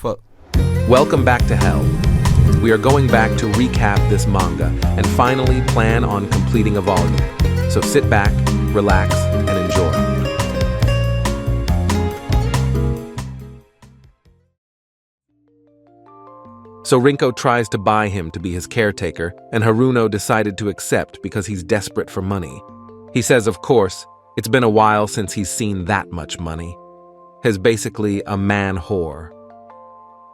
Fuck. Welcome back to Hell. We are going back to recap this manga and finally plan on completing a volume. So sit back, relax, and enjoy. So Rinko tries to buy him to be his caretaker, and Haruno decided to accept because he's desperate for money. He says, of course, it's been a while since he's seen that much money. He's basically a man whore.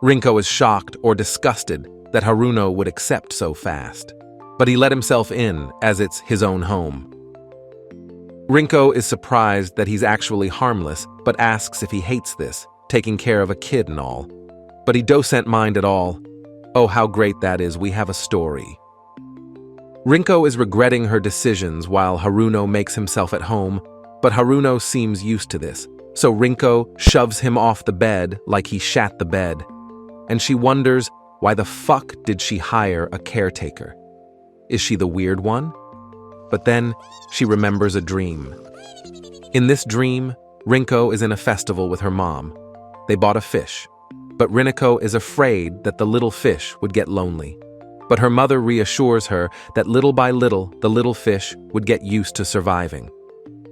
Rinko is shocked or disgusted that Haruno would accept so fast, but he let himself in as it's his own home. Rinko is surprised that he's actually harmless, but asks if he hates this, taking care of a kid and all. But he doesn't mind at all. Oh, how great that is, we have a story. Rinko is regretting her decisions while Haruno makes himself at home, but Haruno seems used to this, so Rinko shoves him off the bed like he shat the bed. And she wonders, why the fuck did she hire a caretaker? Is she the weird one? But then she remembers a dream. In this dream, Rinko is in a festival with her mom. They bought a fish, but Rinko is afraid that the little fish would get lonely. But her mother reassures her that little by little, the little fish would get used to surviving.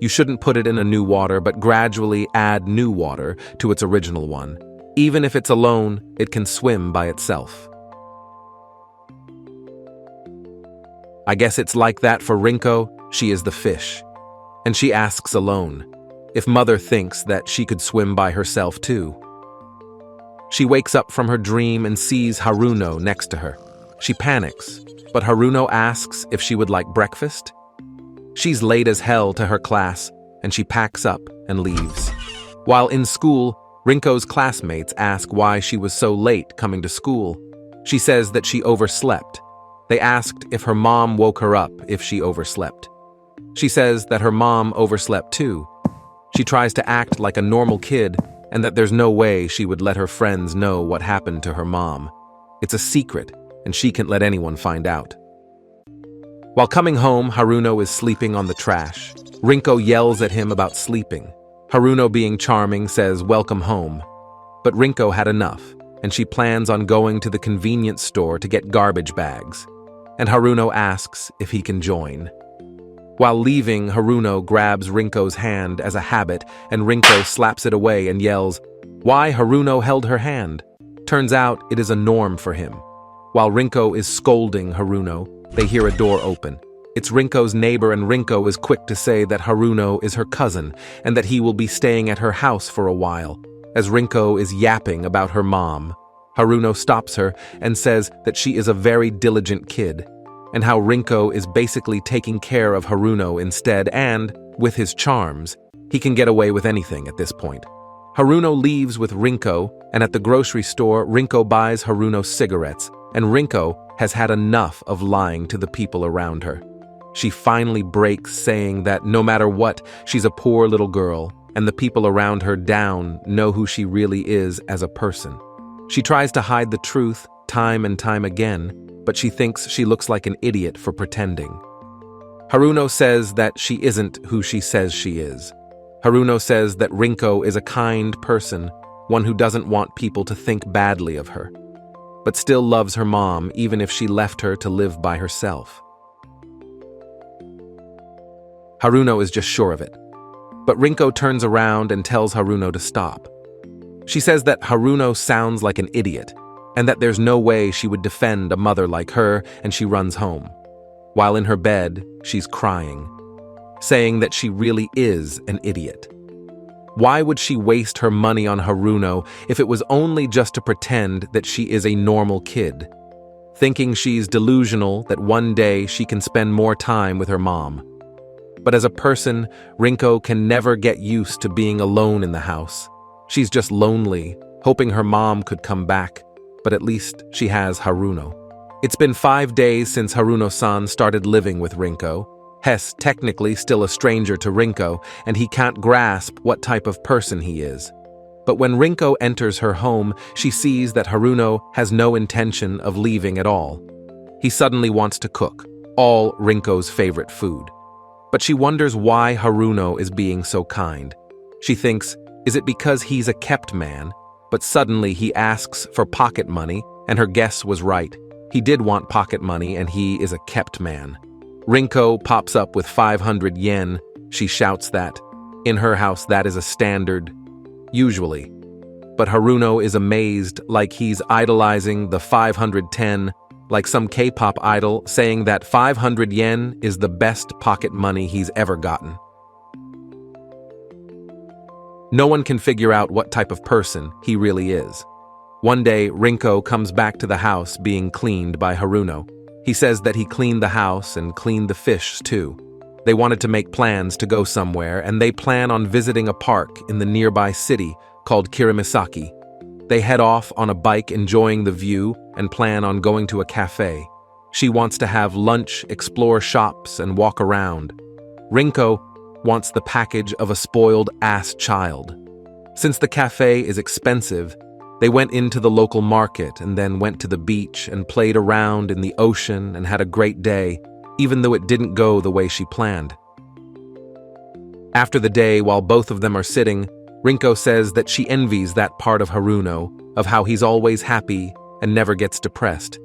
You shouldn't put it in a new water, but gradually add new water to its original one. Even if it's alone, it can swim by itself. I guess it's like that for Rinko. She is the fish. And she asks alone if mother thinks that she could swim by herself too. She wakes up from her dream and sees Haruno next to her. She panics, but Haruno asks if she would like breakfast. She's late as hell to her class, and she packs up and leaves. While in school, Rinko's classmates ask why she was so late coming to school. She says that she overslept. They asked if her mom woke her up if she overslept. She says that her mom overslept too. She tries to act like a normal kid and that there's no way she would let her friends know what happened to her mom. It's a secret, and she can't let anyone find out. While coming home, Haruno is sleeping on the trash. Rinko yells at him about sleeping. Haruno, being charming, says, "Welcome home." But Rinko had enough, and she plans on going to the convenience store to get garbage bags. And Haruno asks if he can join. While leaving, Haruno grabs Rinko's hand as a habit, and Rinko slaps it away and yells, why Haruno held her hand. Turns out it is a norm for him. While Rinko is scolding Haruno, they hear a door open. It's Rinko's neighbor, and Rinko is quick to say that Haruno is her cousin and that he will be staying at her house for a while. As Rinko is yapping about her mom, Haruno stops her and says that she is a very diligent kid, and how Rinko is basically taking care of Haruno instead, and, with his charms, he can get away with anything at this point. Haruno leaves with Rinko, and at the grocery store, Rinko buys Haruno cigarettes, and Rinko has had enough of lying to the people around her. She finally breaks, saying that no matter what, she's a poor little girl, and the people around her down know who she really is as a person. She tries to hide the truth time and time again, but she thinks she looks like an idiot for pretending. Haruno says that she isn't who she says she is. Haruno says that Rinko is a kind person, one who doesn't want people to think badly of her, but still loves her mom even if she left her to live by herself. Haruno is just sure of it, but Rinko turns around and tells Haruno to stop. She says that Haruno sounds like an idiot, and that there's no way she would defend a mother like her, and she runs home. While in her bed, she's crying, saying that she really is an idiot. Why would she waste her money on Haruno if it was only just to pretend that she is a normal kid, thinking she's delusional that one day she can spend more time with her mom? But as a person, Rinko can never get used to being alone in the house. She's just lonely, hoping her mom could come back, but at least she has Haruno. It's been 5 days since Haruno-san started living with Rinko. He's technically still a stranger to Rinko, and he can't grasp what type of person he is. But when Rinko enters her home, she sees that Haruno has no intention of leaving at all. He suddenly wants to cook, all Rinko's favorite food. But she wonders why Haruno is being so kind. She thinks, is it because he's a kept man? But suddenly he asks for pocket money, and her guess was right. He did want pocket money, and he is a kept man. Rinko pops up with 500 yen. She shouts that. In her house, that is a standard, usually. But Haruno is amazed, like he's idolizing the 510, like some K-pop idol saying that 500 yen is the best pocket money he's ever gotten. No one can figure out what type of person he really is. One day, Rinko comes back to the house being cleaned by Haruno. He says that he cleaned the house and cleaned the fish too. They wanted to make plans to go somewhere, and they plan on visiting a park in the nearby city called Kirimisaki. They head off on a bike enjoying the view and plan on going to a cafe. She wants to have lunch, explore shops, and walk around. Rinko wants the package of a spoiled-ass child. Since the cafe is expensive, they went into the local market and then went to the beach and played around in the ocean and had a great day, even though it didn't go the way she planned. After the day, while both of them are sitting, Rinko says that she envies that part of Haruno, of how he's always happy and never gets depressed.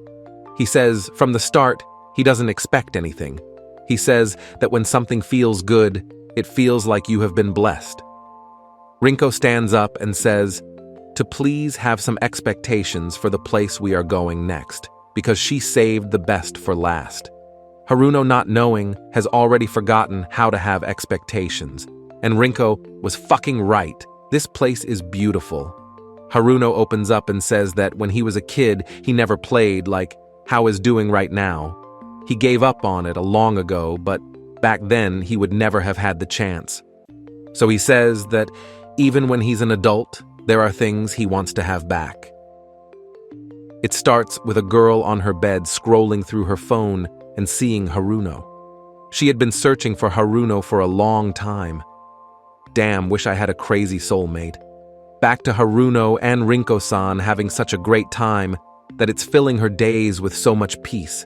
He says, from the start, he doesn't expect anything. He says that when something feels good, it feels like you have been blessed. Rinko stands up and says to please have some expectations for the place we are going next, because she saved the best for last. Haruno, not knowing, has already forgotten how to have expectations. And Rinko was fucking right. This place is beautiful. Haruno opens up and says that when he was a kid, he never played like how is doing right now. He gave up on it a long ago, but back then he would never have had the chance. So he says that even when he's an adult, there are things he wants to have back. It starts with a girl on her bed scrolling through her phone and seeing Haruno. She had been searching for Haruno for a long time. Damn, wish I had a crazy soulmate. Back to Haruno and Rinko-san having such a great time that it's filling her days with so much peace.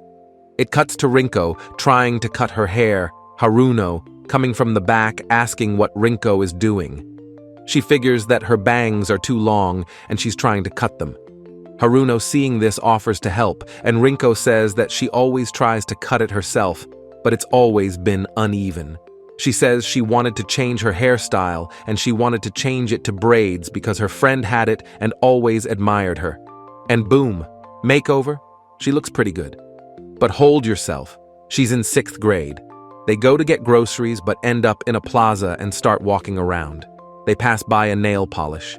It cuts to Rinko trying to cut her hair, Haruno coming from the back asking what Rinko is doing. She figures that her bangs are too long and she's trying to cut them. Haruno, seeing this, offers to help, and Rinko says that she always tries to cut it herself, but it's always been uneven. She says she wanted to change her hairstyle and she wanted to change it to braids because her friend had it and always admired her. And boom, makeover? She looks pretty good. But hold yourself, she's in 6th grade. They go to get groceries but end up in a plaza and start walking around. They pass by a nail polish.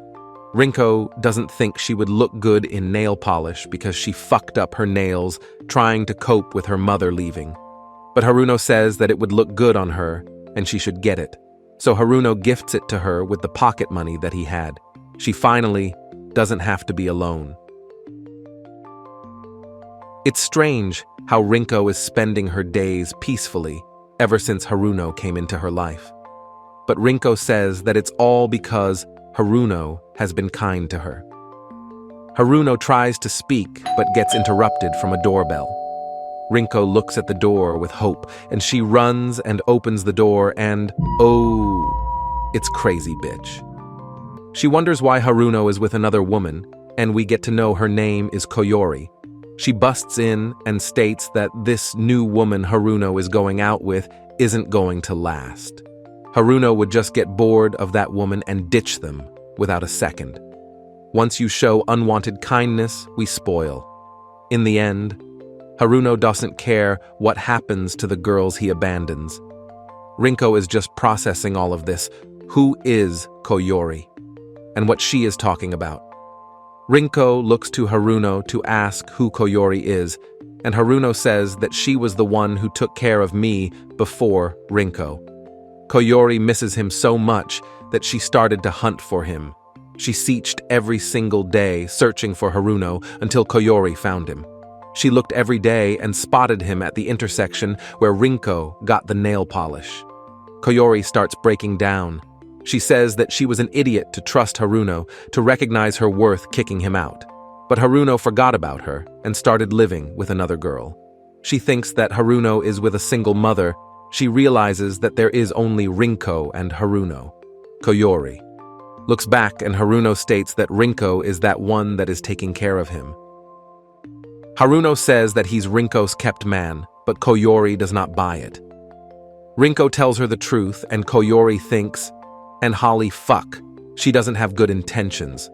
Rinko doesn't think she would look good in nail polish because she fucked up her nails trying to cope with her mother leaving. But Haruno says that it would look good on her and she should get it. So Haruno gifts it to her with the pocket money that he had. She finally doesn't have to be alone. It's strange how Rinko is spending her days peacefully ever since Haruno came into her life. But Rinko says that it's all because Haruno has been kind to her. Haruno tries to speak but gets interrupted from a doorbell. Rinko looks at the door with hope, and she runs and opens the door and, oh, it's crazy bitch. She wonders why Haruno is with another woman, and we get to know her name is Koyori. She busts in and states that this new woman Haruno is going out with isn't going to last. Haruno would just get bored of that woman and ditch them without a second. Once you show unwanted kindness, we spoil. In the end, Haruno doesn't care what happens to the girls he abandons. Rinko is just processing all of this. Who is Koyori? And what she is talking about. Rinko looks to Haruno to ask who Koyori is, and Haruno says that she was the one who took care of me before Rinko. Koyori misses him so much that she started to hunt for him. She searched every single day, searching for Haruno until Koyori found him. She looked every day and spotted him at the intersection where Rinko got the nail polish. Koyori starts breaking down. She says that she was an idiot to trust Haruno, to recognize her worth kicking him out. But Haruno forgot about her and started living with another girl. She thinks that Haruno is with a single mother. She realizes that there is only Rinko and Haruno. Koyori. looks back and Haruno states that Rinko is that one that is taking care of him. Haruno says that he's Rinko's kept man, but Koyori does not buy it. Rinko tells her the truth and Koyori thinks, and Holly fuck, she doesn't have good intentions.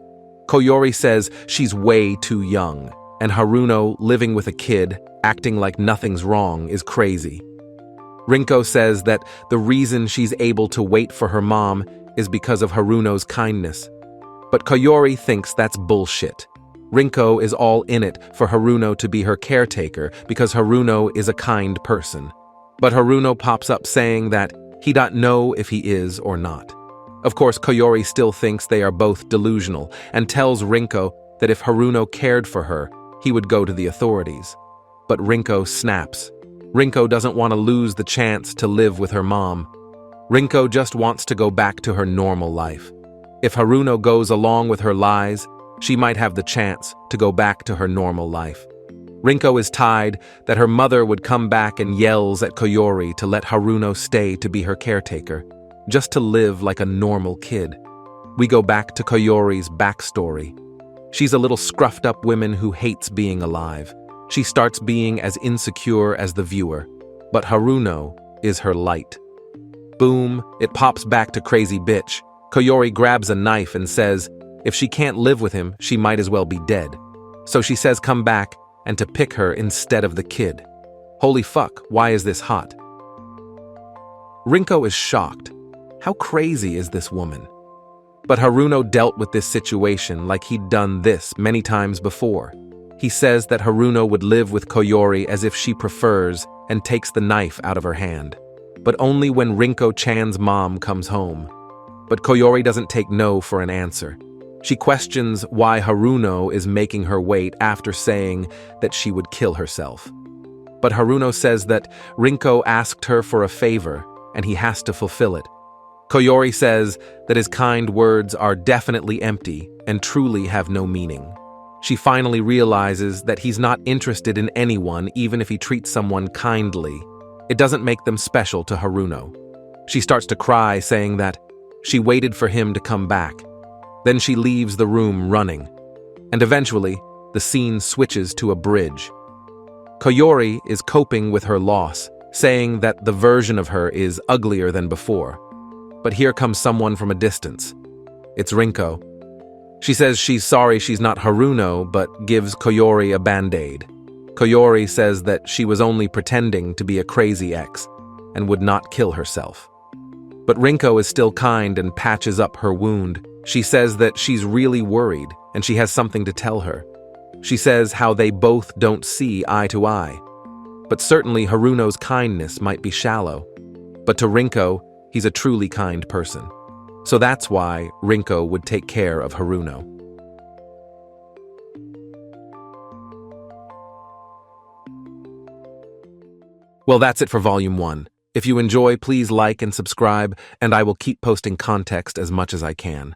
Koyori says she's way too young, and Haruno, living with a kid, acting like nothing's wrong, is crazy. Rinko says that the reason she's able to wait for her mom is because of Haruno's kindness. But Koyori thinks that's bullshit. Rinko is all in it for Haruno to be her caretaker because Haruno is a kind person. But Haruno pops up saying that he don't know if he is or not. Of course, Koyori still thinks they are both delusional and tells Rinko that if Haruno cared for her, he would go to the authorities. But Rinko snaps. Rinko doesn't want to lose the chance to live with her mom. Rinko just wants to go back to her normal life. If Haruno goes along with her lies, she might have the chance to go back to her normal life. Rinko is tied that her mother would come back and yells at Koyori to let Haruno stay to be her caretaker, just to live like a normal kid. We go back to Koyori's backstory. She's a little scruffed up woman who hates being alive. She starts being as insecure as the viewer, but Haruno is her light. Boom, it pops back to crazy bitch. Koyori grabs a knife and says, if she can't live with him, she might as well be dead. So she says come back and to pick her instead of the kid. Holy fuck, why is this hot? Rinko is shocked. How crazy is this woman? But Haruno dealt with this situation like he'd done this many times before. He says that Haruno would live with Koyori as if she prefers and takes the knife out of her hand. But only when Rinko-chan's mom comes home. But Koyori doesn't take no for an answer. She questions why Haruno is making her wait after saying that she would kill herself. But Haruno says that Rinko asked her for a favor and he has to fulfill it. Koyori says that his kind words are definitely empty and truly have no meaning. She finally realizes that he's not interested in anyone even if he treats someone kindly. It doesn't make them special to Haruno. She starts to cry, saying that she waited for him to come back. Then she leaves the room running. And eventually, the scene switches to a bridge. Koyori is coping with her loss, saying that the version of her is uglier than before. But here comes someone from a distance. It's Rinko. She says she's sorry she's not Haruno, but gives Koyori a band-aid. Koyori says that she was only pretending to be a crazy ex and would not kill herself. But Rinko is still kind and patches up her wound. She says that she's really worried and she has something to tell her. She says how they both don't see eye to eye. But certainly Haruno's kindness might be shallow. But to Rinko, he's a truly kind person. So that's why Rinko would take care of Haruno. Well, that's it for Volume 1. If you enjoy, please like and subscribe, and I will keep posting context as much as I can.